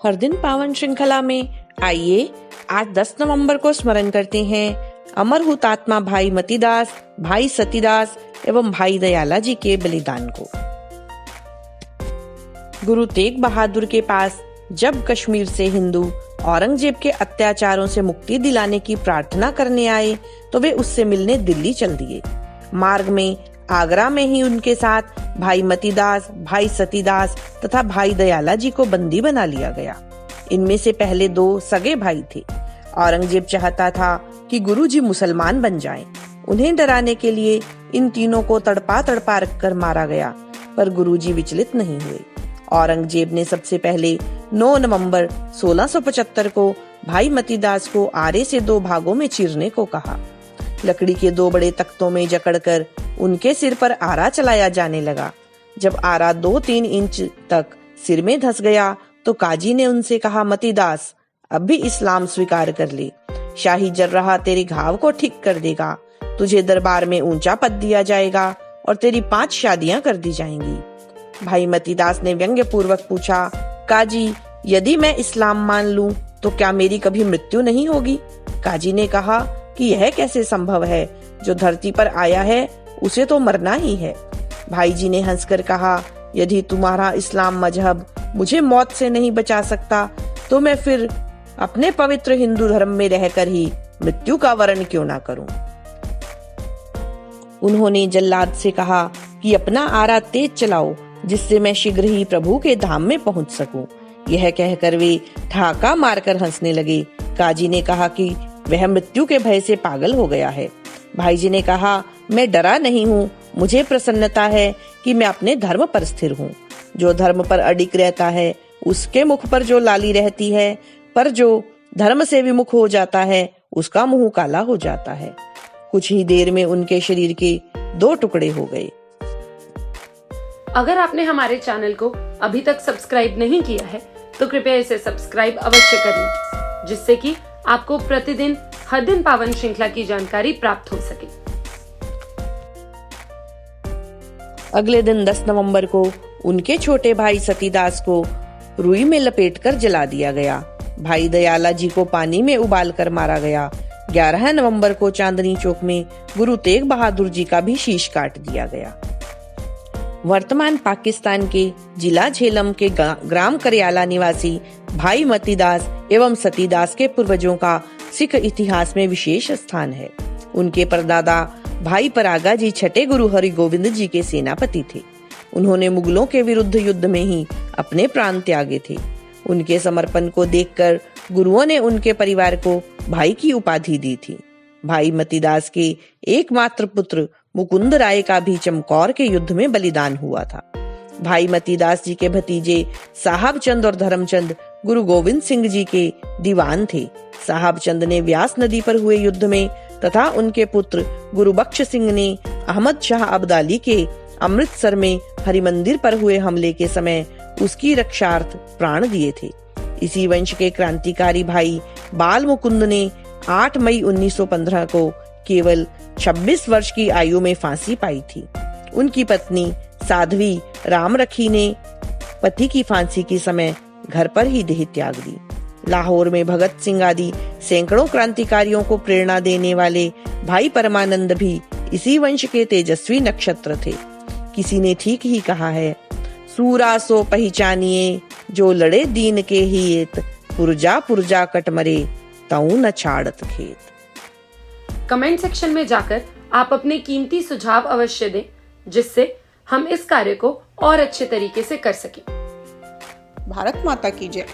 हर दिन पावन श्रृंखला में आइए आज 10 नवंबर को स्मरण करते हैं अमर हुतात्मा भाई मतीदास, भाई सतीदास एवं भाई दयाला जी के बलिदान को। गुरु तेग बहादुर के पास जब कश्मीर से हिंदू औरंगजेब के अत्याचारों से मुक्ति दिलाने की प्रार्थना करने आए तो वे उससे मिलने दिल्ली चल दिए। मार्ग में आगरा में ही उनके साथ भाई मतीदास, भाई सतीदास तथा भाई दयाला जी को बंदी बना लिया गया। इनमें से पहले 2 सगे भाई थे। औरंगजेब चाहता था कि गुरुजी मुसलमान बन जाएं। उन्हें डराने के लिए इन तीनों को तड़पा तड़पा रखकर मारा गया, पर गुरुजी विचलित नहीं हुए। औरंगजेब ने सबसे पहले 9 नवंबर 1675 को भाई मतीदास को आरे से 2 भागों में चीरने को कहा। लकड़ी के 2 बड़े तख्तों में जकड़कर उनके सिर पर आरा चलाया जाने लगा। जब आरा 2-3 इंच तक सिर में धंस गया तो काजी ने उनसे कहा, मतीदास अब भी इस्लाम स्वीकार कर ले। शाही जर्राह तेरे घाव को ठीक कर देगा, तुझे दरबार में ऊंचा पद दिया जाएगा और तेरी 5 शादियां कर दी जाएंगी। भाई मतीदास ने व्यंग्य पूर्वक पूछा, काजी यदि मैं इस्लाम मान लूं तो क्या मेरी कभी मृत्यु नहीं होगी? काजी ने कहा कि यह कैसे संभव है, जो धरती पर आया है उसे तो मरना ही है। भाई जी ने हंसकर कहा, यदि तुम्हारा इस्लाम मजहब मुझे मौत से नहीं बचा सकता तो मैं फिर अपने पवित्र हिंदू धर्म में रहकर ही मृत्यु का वरण क्यों ना करूं। उन्होंने जल्लाद से कहा कि अपना आरा तेज चलाओ जिससे मैं शीघ्र ही प्रभु के धाम में पहुंच सकूं। यह कहकर वे ठहाका मारकर हंसने लगे। काजी ने कहा कि वह मृत्यु के भय से पागल हो गया है। भाई जी ने कहा, मैं डरा नहीं हूँ, मुझे प्रसन्नता है कि मैं अपने धर्म पर स्थिर हूँ। जो धर्म पर अडिग रहता है उसके मुख पर जो लाली रहती है, पर जो धर्म से विमुख हो जाता है उसका मुंह काला हो जाता है। कुछ ही देर में उनके शरीर के 2 टुकड़े हो गए। अगर आपने हमारे चैनल को अभी तक सब्सक्राइब नहीं किया है तो कृपया इसे सब्सक्राइब अवश्य करें, जिससे कि आपको प्रतिदिन हर दिन पावन श्रृंखला की जानकारी प्राप्त हो सके। अगले दिन 10 नवंबर को उनके छोटे भाई सतीदास को रुई में लपेटकर जला दिया गया। भाई दयाला जी को पानी में उबालकर मारा गया। 11 नवंबर को चांदनी चौक में गुरु तेग बहादुर जी का भी शीश काट दिया गया। वर्तमान पाकिस्तान के जिला झेलम के ग्राम करियाला निवासी भाई मतीदास एवं सतीदास के पूर्वजों का सिख इतिहास में विशेष स्थान है। उनके परदादा भाई परागा जी छठे गुरु हरिगोविंद जी के सेनापति थे। उन्होंने मुगलों के विरुद्ध युद्ध में ही अपने प्राण त्यागे थे। उनके समर्पण को देखकर गुरुओं ने उनके परिवार को भाई की उपाधि दी थी। भाई मतीदास के एकमात्र पुत्र मुकुंद राय का भी चमकौर के युद्ध में बलिदान हुआ था। भाई मतीदास जी के भतीजे साहब चंद और धर्मचंद गुरु गोविंद सिंह जी के दीवान थे। साहब चंद ने व्यास नदी पर हुए युद्ध में तथा उनके पुत्र गुरु बख्श सिंह ने अहमद शाह अब्दाली के अमृतसर में हरिमंदिर पर हुए हमले के समय उसकी रक्षार्थ प्राण दिए थे। इसी वंश के क्रांतिकारी भाई बाल मुकुंद ने 8 मई 1915 को केवल 26 वर्ष की आयु में फांसी पाई थी। उनकी पत्नी साध्वी रामरखी ने पति की फांसी के समय घर पर ही देह त्याग दी। लाहौर में भगत सिंह आदि सैकड़ों क्रांतिकारियों को प्रेरणा देने वाले भाई परमानंद भी इसी वंश के तेजस्वी नक्षत्र थे। किसी ने ठीक ही कहा है, सूरा सो पहचानिए जो लड़े दीन के हित, पुरजा पुरजा कट मरे तऊ न छाड़त खेत। कमेंट सेक्शन में जाकर आप अपने कीमती सुझाव अवश्य दें, जिससे हम इस कार्य को और अच्छे तरीके से कर सकें। भारत माता की जय।